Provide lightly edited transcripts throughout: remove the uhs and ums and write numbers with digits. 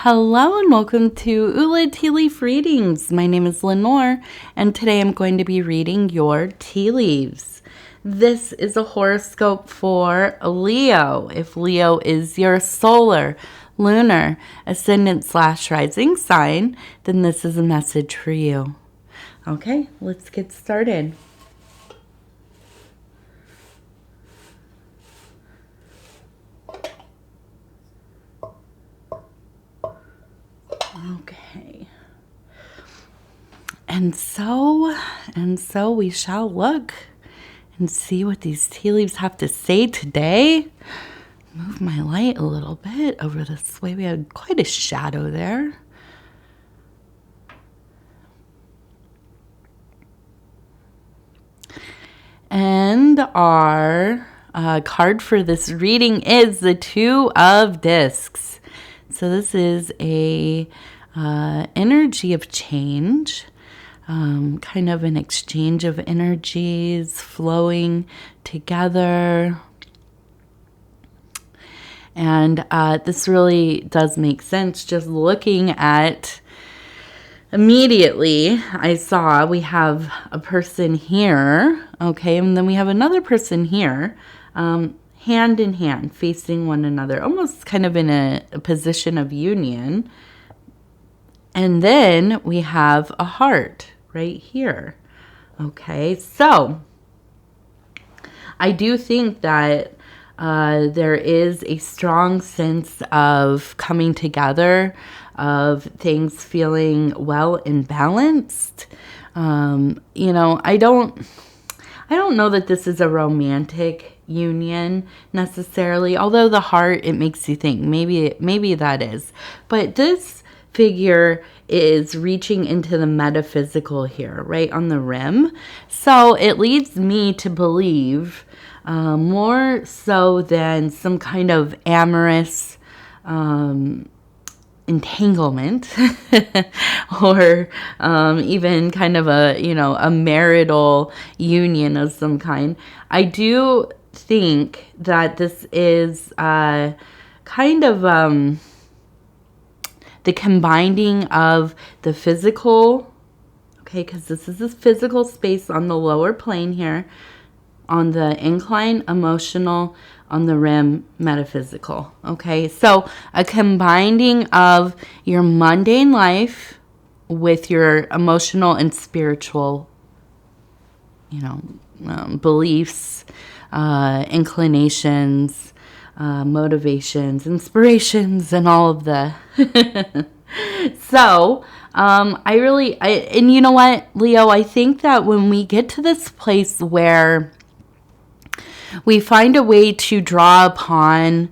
Hello and welcome to Ula Tea Leaf Readings. My name is Lenor and today I'm going to be reading your tea leaves. This is a horoscope for Leo. If Leo is your solar, lunar, ascendant/rising sign, then this is a message for you. Okay, let's get started. Okay. And so we shall look and see what these tea leaves have to say today. Move my light a little bit over this way. We had quite a shadow there. And our card for this reading is the Two of Discs. So this is a energy of change, kind of an exchange of energies flowing together. And this really does make sense. Just looking at, immediately I saw we have a person here, okay, and then we have another person here, hand in hand, facing one another, almost kind of in a position of union. And then we have a heart right here. Okay, so I do think that there is a strong sense of coming together, of things feeling well and balanced. I don't know that this is a romantic union necessarily, although the heart, it makes you think maybe that is. But this figure is reaching into the metaphysical here, right on the rim. So it leads me to believe more so than some kind of amorous entanglement or even kind of a marital union of some kind. I do think that this is kind of the combining of the physical, okay, because this is this physical space on the lower plane here, on the incline, emotional, on the rim, metaphysical. Okay, so a combining of your mundane life with your emotional and spiritual, beliefs, inclinations, motivations, inspirations, and all of the. So, and you know what, Leo, I think that when we get to this place where we find a way to draw upon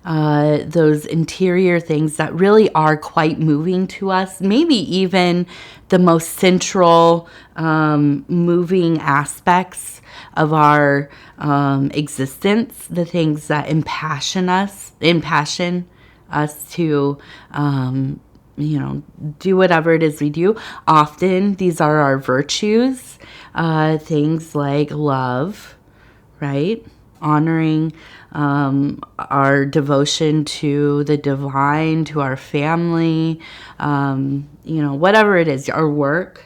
those interior things that really are quite moving to us, maybe even the most central moving aspects of our existence, the things that impassion us to do whatever it is we do. Often these are our virtues, things like love, right? Honoring our devotion to the divine, to our family, whatever it is, our work.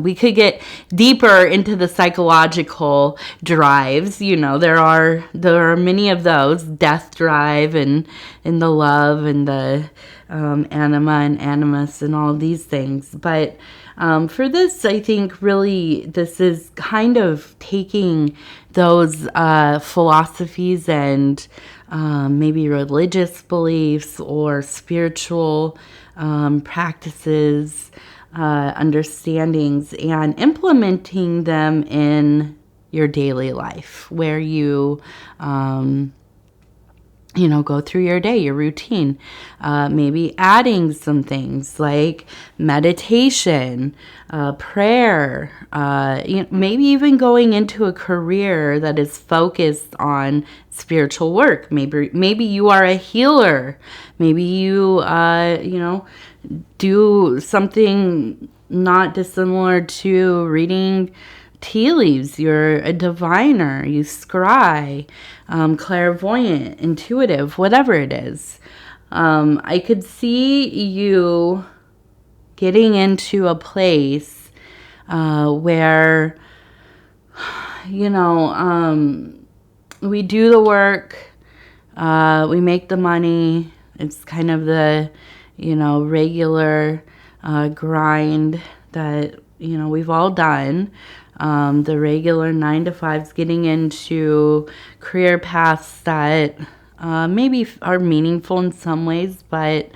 We could get deeper into the psychological drives. There are many of those, death drive and the love and the anima and animus and all these things. But for this, I think really this is kind of taking those philosophies and maybe religious beliefs or spiritual practices, understandings, and implementing them in your daily life, where you go through your day, your routine, maybe adding some things like meditation, prayer, maybe even going into a career that is focused on spiritual work. Maybe you are a healer. Maybe you, do something not dissimilar to reading tea leaves. You're a diviner, you scry, clairvoyant, intuitive, whatever it is. I could see you getting into a place where, we do the work, we make the money. It's kind of the, regular grind that, we've all done. The regular 9 to 5s, getting into career paths that maybe are meaningful in some ways, but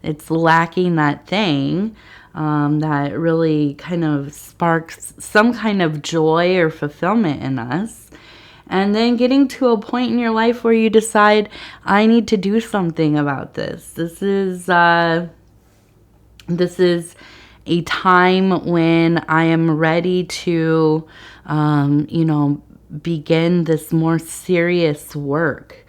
it's lacking that thing that really kind of sparks some kind of joy or fulfillment in us. And then getting to a point in your life where you decide, I need to do something about this. This is a time when I am ready to, begin this more serious work.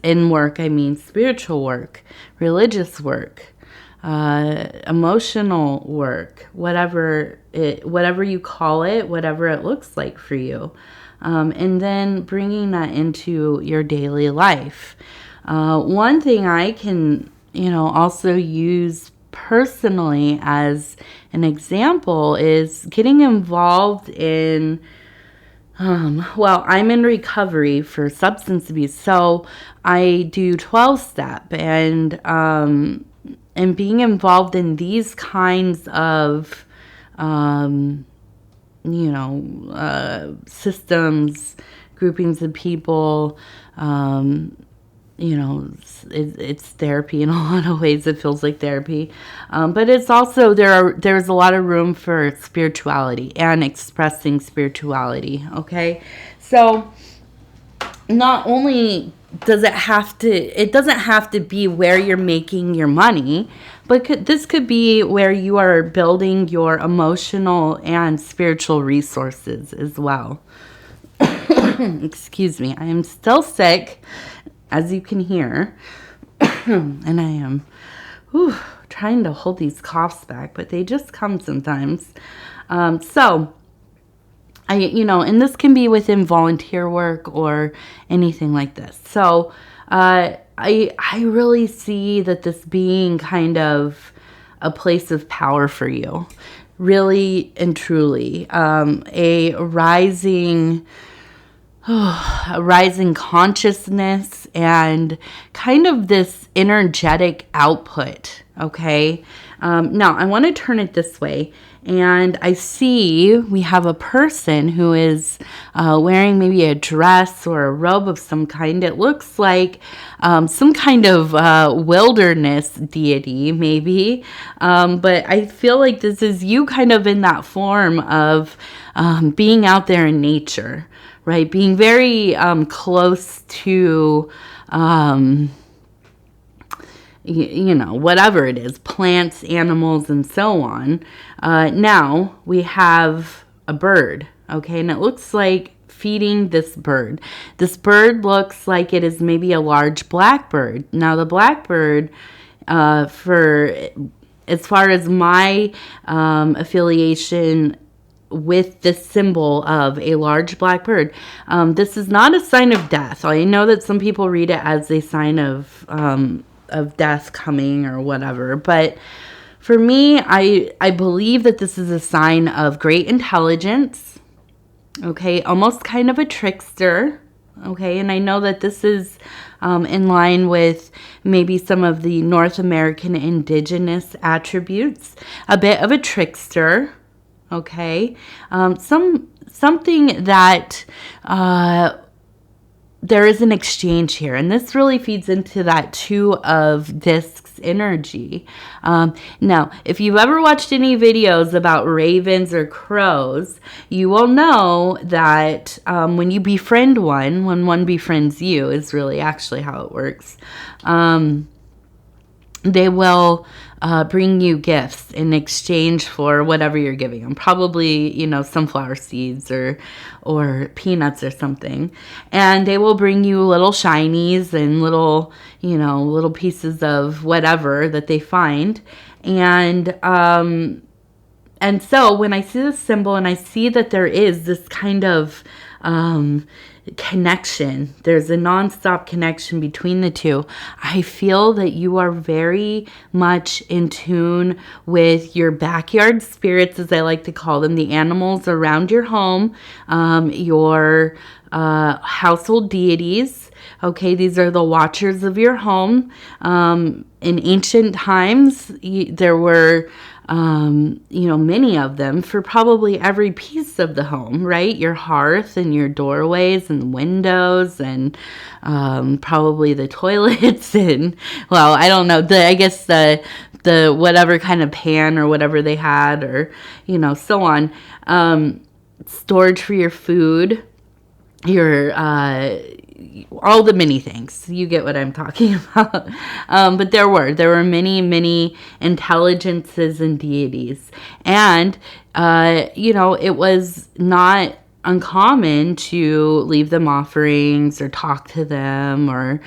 In work, I mean spiritual work, religious work, emotional work, whatever you call it, whatever it looks like for you. And then bringing that into your daily life. One thing I can, also use personally as an example is getting involved in, I'm in recovery for substance abuse, so I do 12-step, and being involved in these kinds of systems, groupings of people, it's therapy in a lot of ways. It feels like therapy, but it's also there's a lot of room for spirituality and expressing spirituality. Okay, so not only doesn't have to be where you're making your money, but this could be where you are building your emotional and spiritual resources as well. Excuse me, I am still sick, as you can hear, and I am trying to hold these coughs back, but they just come sometimes. So and this can be within volunteer work or anything like this. So I really see that this being kind of a place of power for you, really and truly, a rising consciousness and kind of this energetic output. Okay. Now I want to turn it this way. And I see we have a person who is wearing maybe a dress or a robe of some kind. It looks like some kind of wilderness deity, maybe. But I feel like this is you kind of in that form of being out there in nature, right? Being very close to whatever it is, plants, animals, and so on. Now we have a bird, okay? And it looks like feeding this bird. This bird looks like it is maybe a large blackbird. Now the blackbird, for as far as my affiliation with this symbol of a large black bird, this is not a sign of death. I know that some people read it as a sign of death coming or whatever, but for me, I believe that this is a sign of great intelligence, okay, almost kind of a trickster, okay, and I know that this is in line with maybe some of the North American indigenous attributes, a bit of a trickster, okay, something that there is an exchange here, and this really feeds into that Two of Discs energy. Now, if you've ever watched any videos about ravens or crows, you will know that when you befriend one, when one befriends you, is really actually how it works. They will bring you gifts in exchange for whatever you're giving them. Probably, sunflower seeds or peanuts or something. And they will bring you little shinies and little pieces of whatever that they find. And so when I see this symbol and I see that there is this kind of connection. There's a nonstop connection between the two. I feel that you are very much in tune with your backyard spirits, as I like to call them, the animals around your home, your household deities. Okay, these are the watchers of your home. In ancient times, there were many of them for probably every piece of the home, right? Your hearth and your doorways and windows and probably the toilets and, well, I don't know, I guess the whatever kind of pan or whatever they had, or, so on. Storage for your food, your all the many things. You get what I'm talking about. But there were many intelligences and deities. And, it was not uncommon to leave them offerings or talk to them or,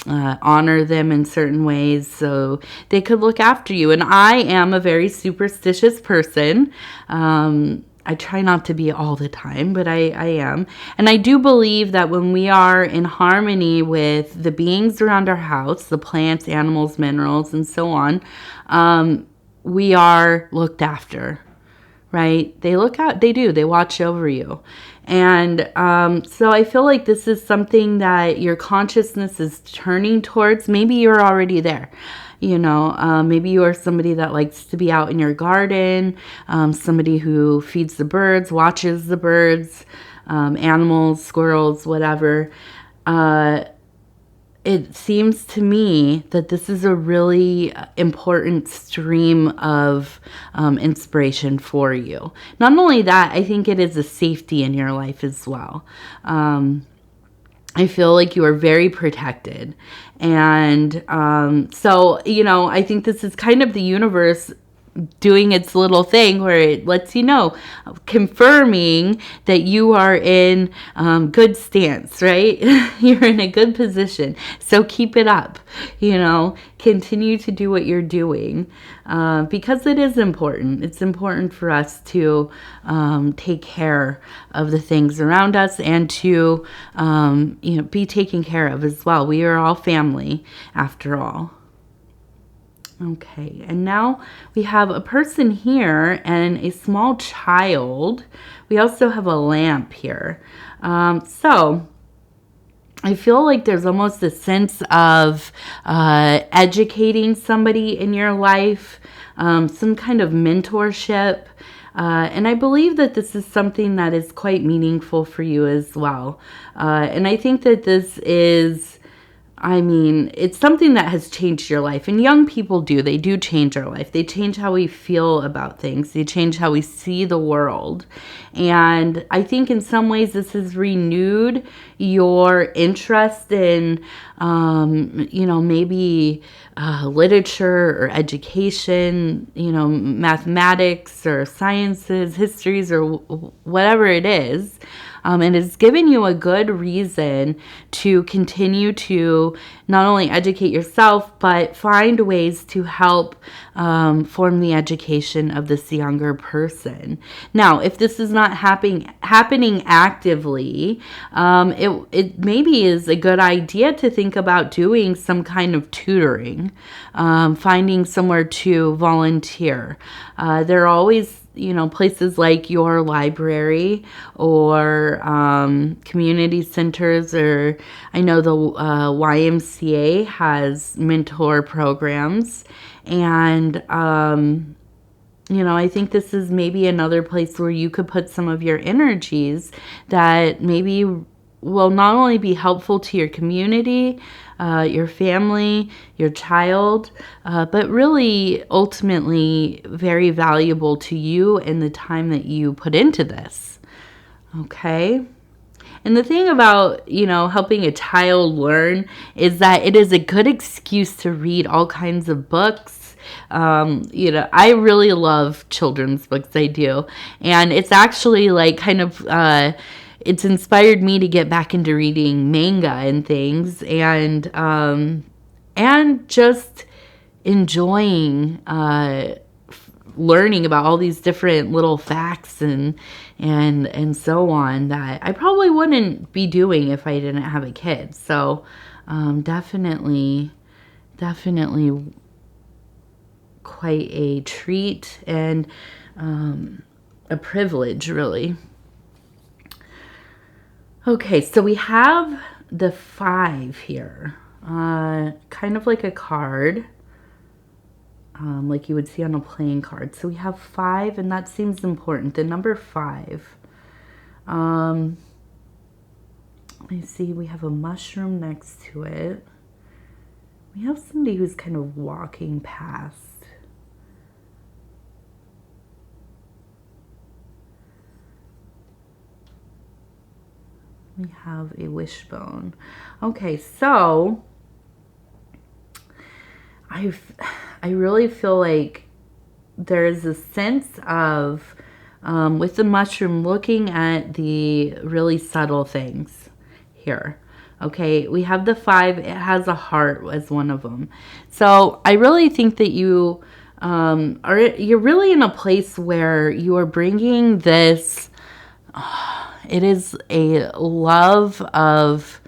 honor them in certain ways so they could look after you. And I am a very superstitious person. I try not to be all the time, but I am. And I do believe that when we are in harmony with the beings around our house, the plants, animals, minerals, and so on, we are looked after, right? They watch over you. And so I feel like this is something that your consciousness is turning towards. Maybe you're already there. Maybe you are somebody that likes to be out in your garden, somebody who feeds the birds, watches the birds, animals, squirrels, whatever. It seems to me that this is a really important stream of inspiration for you. Not only that, I think it is a safety in your life as well. I feel like you are very protected. And so, I think this is kind of the universe doing its little thing where it lets you know, confirming that you are in good stance, right? You're in a good position. So keep it up, continue to do what you're doing because it is important. It's important for us to take care of the things around us and to, be taken care of as well. We are all family after all. Okay, and now we have a person here and a small child. We also have a lamp here. So I feel like there's almost a sense of educating somebody in your life, some kind of mentorship. And I believe that this is something that is quite meaningful for you as well. And I think that this is... it's something that has changed your life. And young people they do change our life. They change how we feel about things. They change how we see the world. And I think in some ways this has renewed your interest in, maybe literature or education, mathematics or sciences, histories, or whatever it is. And it's given you a good reason to continue to not only educate yourself, but find ways to help form the education of this younger person. Now, if this is not happening actively, it maybe is a good idea to think about doing some kind of tutoring, finding somewhere to volunteer. There are always places like your library or community centers, or I know the YMCA has mentor programs. And, I think this is maybe another place where you could put some of your energies that maybe will not only be helpful to your community, your family, your child, but really ultimately very valuable to you and the time that you put into this. Okay? And the thing about, helping a child learn is that it is a good excuse to read all kinds of books. I really love children's books. I do. And it's actually like kind of... it's inspired me to get back into reading manga and things, and just enjoying learning about all these different little facts and so on that I probably wouldn't be doing if I didn't have a kid. So definitely quite a treat and a privilege, really. Okay, so we have the 5 here, kind of like a card, like you would see on a playing card. So we have 5, and that seems important. The number 5. Let me see, we have a mushroom next to it. We have somebody who's kind of walking past. We have a wishbone. Okay, so I really feel like there's a sense of, with the mushroom, looking at the really subtle things here. Okay, we have the 5. It has a heart as one of them. So I really think that you're really in a place where you are bringing this. It is a love of,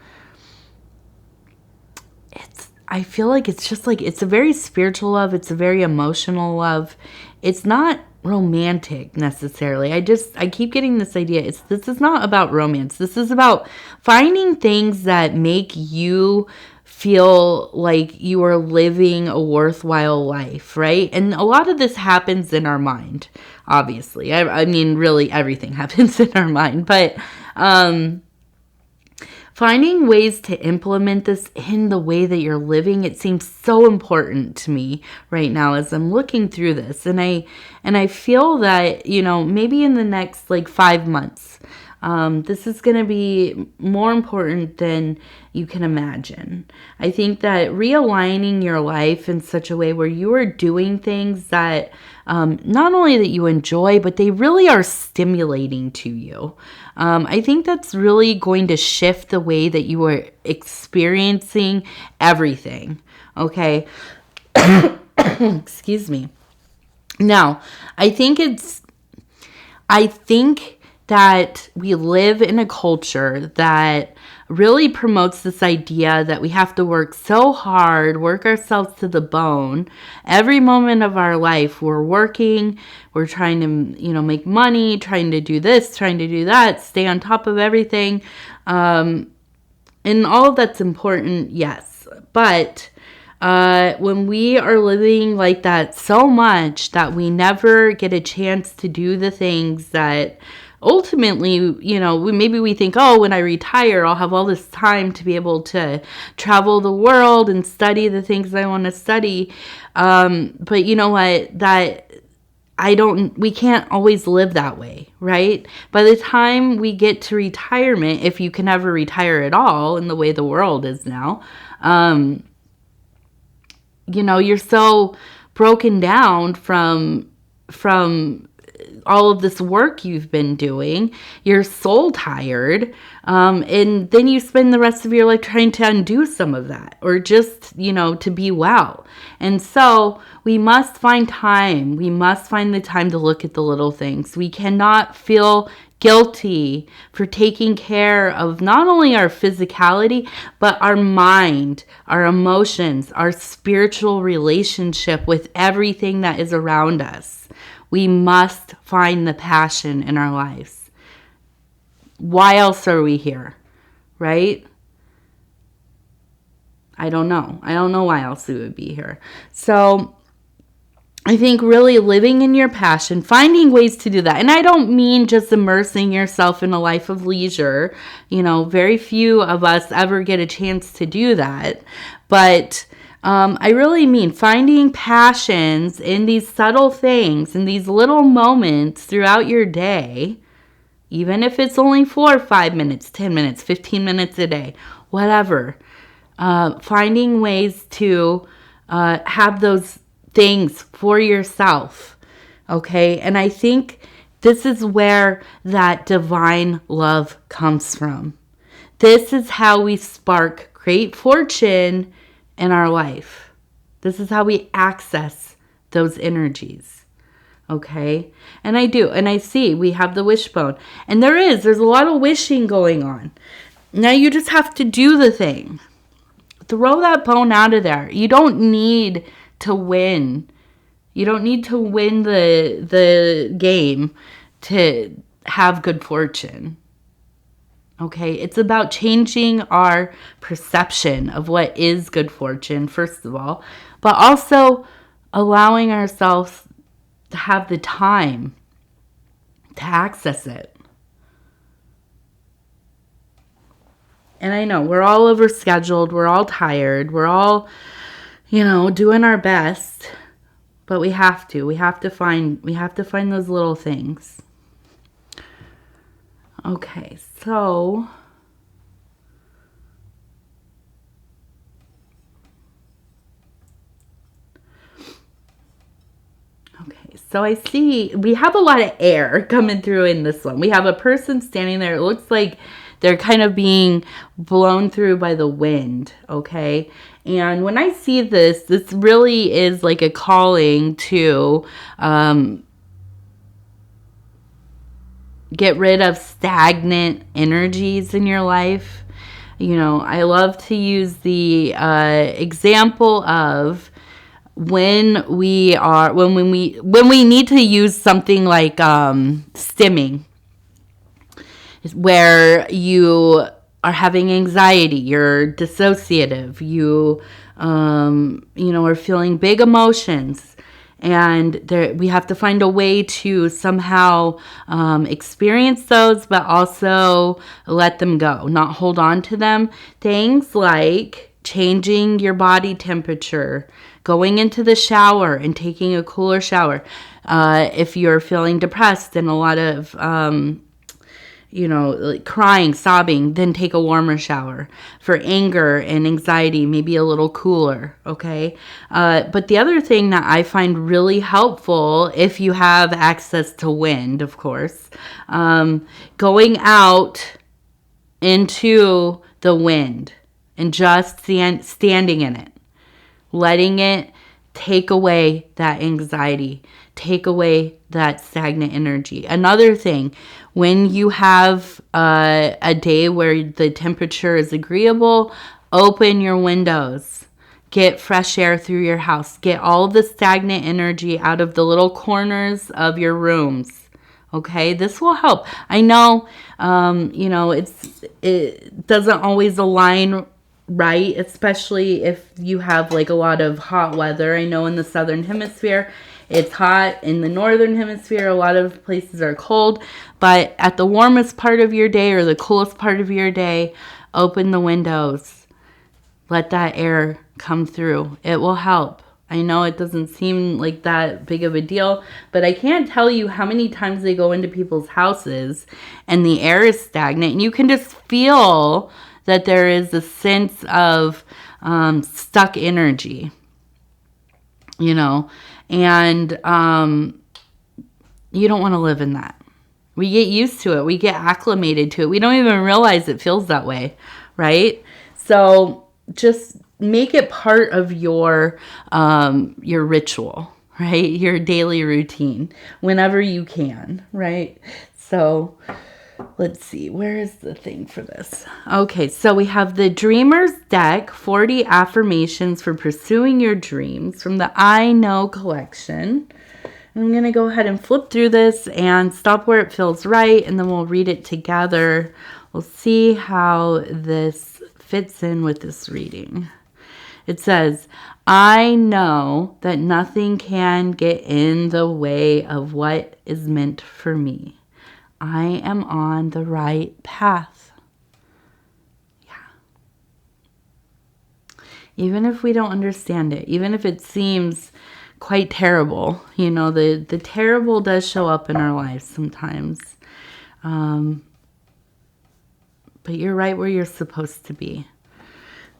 I feel like it's just like, it's a very spiritual love. It's a very emotional love. It's not romantic necessarily. I keep getting this idea. This is not about romance. This is about finding things that make you feel like you are living a worthwhile life, right? And a lot of this happens in our mind, obviously. I mean, really everything happens in our mind, but finding ways to implement this in the way that you're living, it seems so important to me right now as I'm looking through this. And I feel that, maybe in the next like 5 months, this is going to be more important than you can imagine. I think that realigning your life in such a way where you are doing things that not only that you enjoy, but they really are stimulating to you. I think that's really going to shift the way that you are experiencing everything. Okay. Excuse me. Now, I think that we live in a culture that really promotes this idea that we have to work so hard, work ourselves to the bone. Every moment of our life, we're working, we're trying to, make money, trying to do this, trying to do that, stay on top of everything. And all of that's important, yes. But when we are living like that so much that we never get a chance to do the things that ultimately, maybe we think, oh, when I retire, I'll have all this time to be able to travel the world and study the things I want to study. But you know what? We can't always live that way, right? By the time we get to retirement, if you can ever retire at all in the way the world is now, you're so broken down from all of this work you've been doing. You're soul tired. And then you spend the rest of your life trying to undo some of that, or just, to be well. And so we must find time. We must find the time to look at the little things. We cannot feel guilty for taking care of not only our physicality, but our mind, our emotions, our spiritual relationship with everything that is around us. We must find the passion in our lives. Why else are we here, right? I don't know. I don't know why else we would be here. So I think really living in your passion, finding ways to do that. And I don't mean just immersing yourself in a life of leisure. Very few of us ever get a chance to do that. But I really mean finding passions in these subtle things, in these little moments throughout your day, even if it's only 4 or 5 minutes, 10 minutes, 15 minutes a day, whatever. Finding ways to have those things for yourself, okay? And I think this is where that divine love comes from. This is how we spark great fortune in our life. This is how we access those energies. Okay. And I do. And I see we have the wishbone. And there's a lot of wishing going on. Now you just have to do the thing. Throw that bone out of there. You don't need to win. You don't need to win the game to have good fortune. Okay, it's about changing our perception of what is good fortune, first of all, but also allowing ourselves to have the time to access it. And I know we're all overscheduled, we're all tired, we're all, doing our best, but we have to find those little things. Okay, so I see we have a lot of air coming through in this one. We have a person standing there. It looks like they're kind of being blown through by the wind, okay? And when I see this really is like a calling to get rid of stagnant energies in your life. I love to use the example of when we need to use something like stimming, where you are having anxiety, you're dissociative, you are feeling big emotions, and we have to find a way to somehow experience those, but also let them go, not hold on to them. Things like changing your body temperature, going into the shower and taking a cooler shower. If you're feeling depressed and a lot of, like crying, sobbing, then take a warmer shower. For anger and anxiety, maybe a little cooler, okay? But the other thing that I find really helpful, if you have access to wind, of course, going out into the wind and just standing in it. Letting it take away that anxiety, take away that stagnant energy. Another thing, when you have a day where the temperature is agreeable, open your windows. Get fresh air through your house. Get all the stagnant energy out of the little corners of your rooms. Okay, this will help. I know, it doesn't always align right, especially if you have like a lot of hot weather. I know in the southern hemisphere it's hot. In the northern hemisphere a lot of places are cold, but at the warmest part of your day or the coolest part of your day, open the windows, let that air come through. It will help. I know it doesn't seem like that big of a deal, but I can't tell you how many times they go into people's houses and the air is stagnant and you can just feel that there is a sense of stuck energy, and you don't want to live in that. We get used to it. We get acclimated to it. We don't even realize it feels that way, right? So just make it part of your ritual, right? Your daily routine whenever you can, right? So let's see, where is the thing for this? Okay, so we have the Dreamer's Deck, 40 Affirmations for Pursuing Your Dreams from the I Know collection. I'm going to go ahead and flip through this and stop where it feels right, and then we'll read it together. We'll see how this fits in with this reading. It says, I know that nothing can get in the way of what is meant for me. I am on the right path. Yeah. Even if we don't understand it, even if it seems quite terrible, the terrible does show up in our lives sometimes. But you're right where you're supposed to be.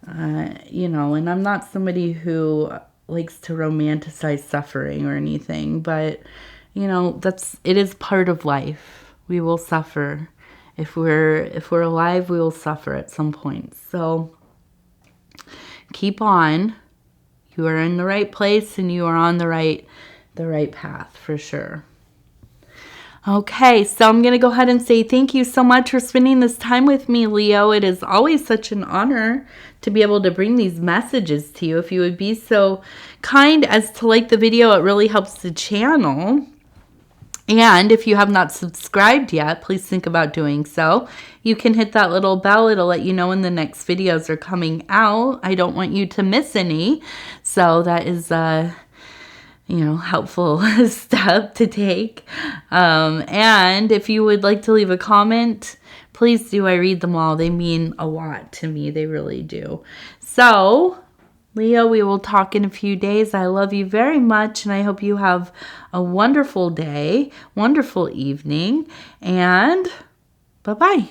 And I'm not somebody who likes to romanticize suffering or anything, but, it is part of life. We will suffer. If we're alive, we will suffer at some point. So keep on. You are in the right place and you are on the right the right path for sure. Okay, so I'm going to go ahead and say thank you so much for spending this time with me, Leo. It is always such an honor to be able to bring these messages to you. If you would be so kind as to like the video, it really helps the channel. And if you have not subscribed yet, please think about doing so. You can hit that little bell. It'll let you know when the next videos are coming out. I don't want you to miss any. So that is helpful step to take. And if you would like to leave a comment, please do. I read them all. They mean a lot to me. They really do. So, Leo, we will talk in a few days. I love you very much, and I hope you have a wonderful day, wonderful evening, and bye-bye.